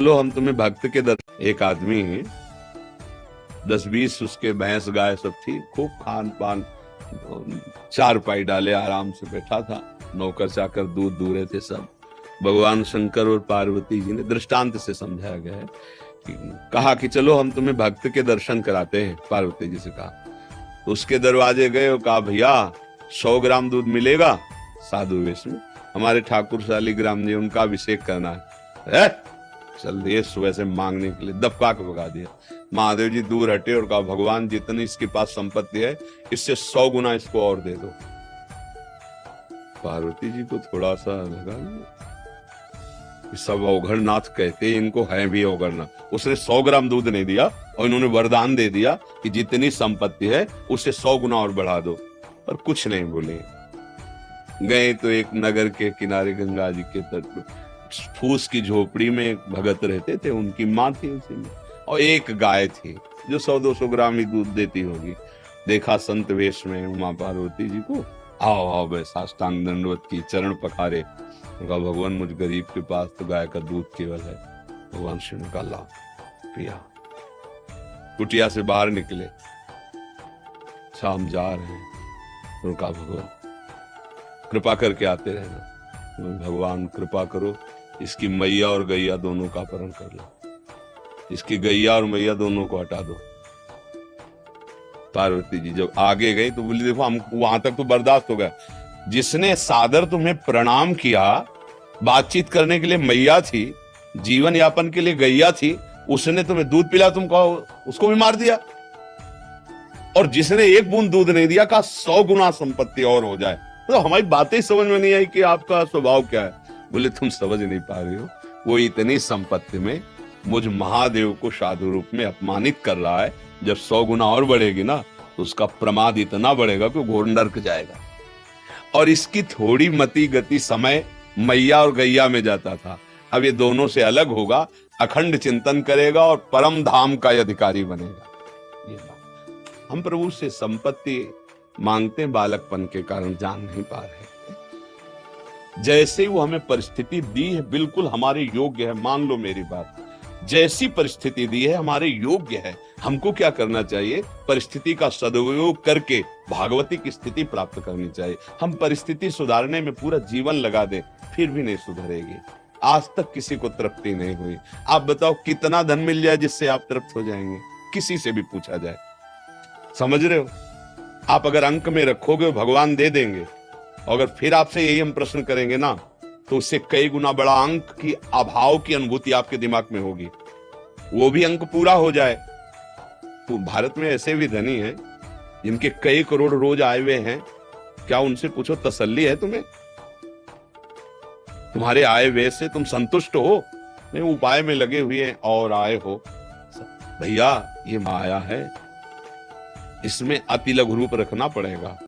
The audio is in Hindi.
लो हम तुम्हें भक्त के दर। एक आदमी 10-20 उसके भैंस गाय सब थी, खूब खान पान, चारपाई डाले आराम से बैठा था, नौकर चाकर दूध दूह रहे थे सब। भगवान शंकर और पार्वती जी ने दृष्टांत से समझाया गया है कि कहा कि चलो हम तुम्हें भक्त के दर्शन कराते हैं। पार्वती जी से कहा तो उसके दरवाजे गए और कहा भैया 100 ग्राम दूध मिलेगा साधु वेश में, हमारे ठाकुर शालिग्राम जी उनका अभिषेक करना है। चल दिए सुबह से मांगने के लिए, दबका के भगा दिया। महादेव जी दूर हटे और कहा भगवान जितनी इसके पास संपत्ति है इससे 100 गुना इसको और दे दो। पार्वती जी को थोड़ा सा लगा सब अवघड़नाथ कहते इनको है भी अवघड़नाथ। उसने 100 ग्राम दूध नहीं दिया और इन्होंने वरदान दे दिया कि जितनी संपत्ति है उससे 100 गुना और बढ़ा दो, और कुछ नहीं बोले। गए तो एक नगर के किनारे गंगा जी के तट पर फूस की झोपड़ी में एक भगत रहते थे, उनकी माँ थी उसी में, और एक गाय थी जो 100-200 ग्राम ही दूध देती होगी। देखा संत वेश में उमा पार्वती जी को, आओ आओ बे, साष्टांग दंडवत की, चरण पखारे। कहा भगवान मुझ गरीब के पास तो गाय का दूध केवल है। भगवान शिव ने कहा ला पिया। कुटिया से बाहर निकले, शाम जा रहे हैं, तो कहा भगवान कृपा करके आते रहना, भगवान कृपा करो इसकी मैया और गैया दोनों का अपहरण कर लो, इसकी गैया और मैया दोनों को हटा दो। पार्वती जी जब आगे गई तो बोली देखो हम वहां तक तो बर्दाश्त हो गया, जिसने सादर तुम्हें प्रणाम किया, बातचीत करने के लिए मैया थी, जीवन यापन के लिए गैया थी, उसने तुम्हें दूध पिला, तुम कहो उसको भी मार दिया। और जिसने एक बूंद दूध नहीं दिया कहा 100 गुना संपत्ति और हो जाए। तो हमारी बातें समझ में नहीं आई कि आपका स्वभाव क्या है। बोले तुम समझ नहीं पा रहे हो, वो इतनी संपत्ति में मुझ महादेव को साधु रूप में अपमानित कर रहा है। जब 100 गुना और बढ़ेगी ना तो उसका प्रमाद इतना बढ़ेगा कि घोर नरक जाएगा। और इसकी थोड़ी मति गति समय मैया और गैया में जाता था, अब ये दोनों से अलग होगा, अखंड चिंतन करेगा और परम धाम का अधिकारी बनेगा। ये बात हम प्रभु से संपत्ति मांगते हैं, बालकपन के कारण जान नहीं पा रहे। जैसे वो हमें परिस्थिति दी है बिल्कुल हमारे योग्य है, मान लो मेरी बात, जैसी परिस्थिति दी है हमारे योग्य है। हमको क्या करना चाहिए, परिस्थिति का सदुपयोग करके भागवती की स्थिति प्राप्त करनी चाहिए। हम परिस्थिति सुधारने में पूरा जीवन लगा दें फिर भी नहीं सुधरेगी। आज तक किसी को तृप्ति नहीं हुई। आप बताओ कितना धन मिल जाए जिससे आप तृप्त हो जाएंगे, किसी से भी पूछा जाए। समझ रहे हो, आप अगर अंक में रखोगे भगवान दे देंगे, अगर फिर आपसे यही हम प्रश्न करेंगे ना तो उससे कई गुना बड़ा अंक की अभाव की अनुभूति आपके दिमाग में होगी, वो भी अंक पूरा हो जाए। तो भारत में ऐसे भी धनी हैं जिनके कई करोड़ रोज आए हुए हैं, क्या उनसे पूछो तसल्ली है तुम्हें? तुम्हारे आए हुए से तुम संतुष्ट हो? नहीं, उपाय में लगे हुए हैं और आए हो। भैया ये माया है, इसमें अति लघु रूप रखना पड़ेगा।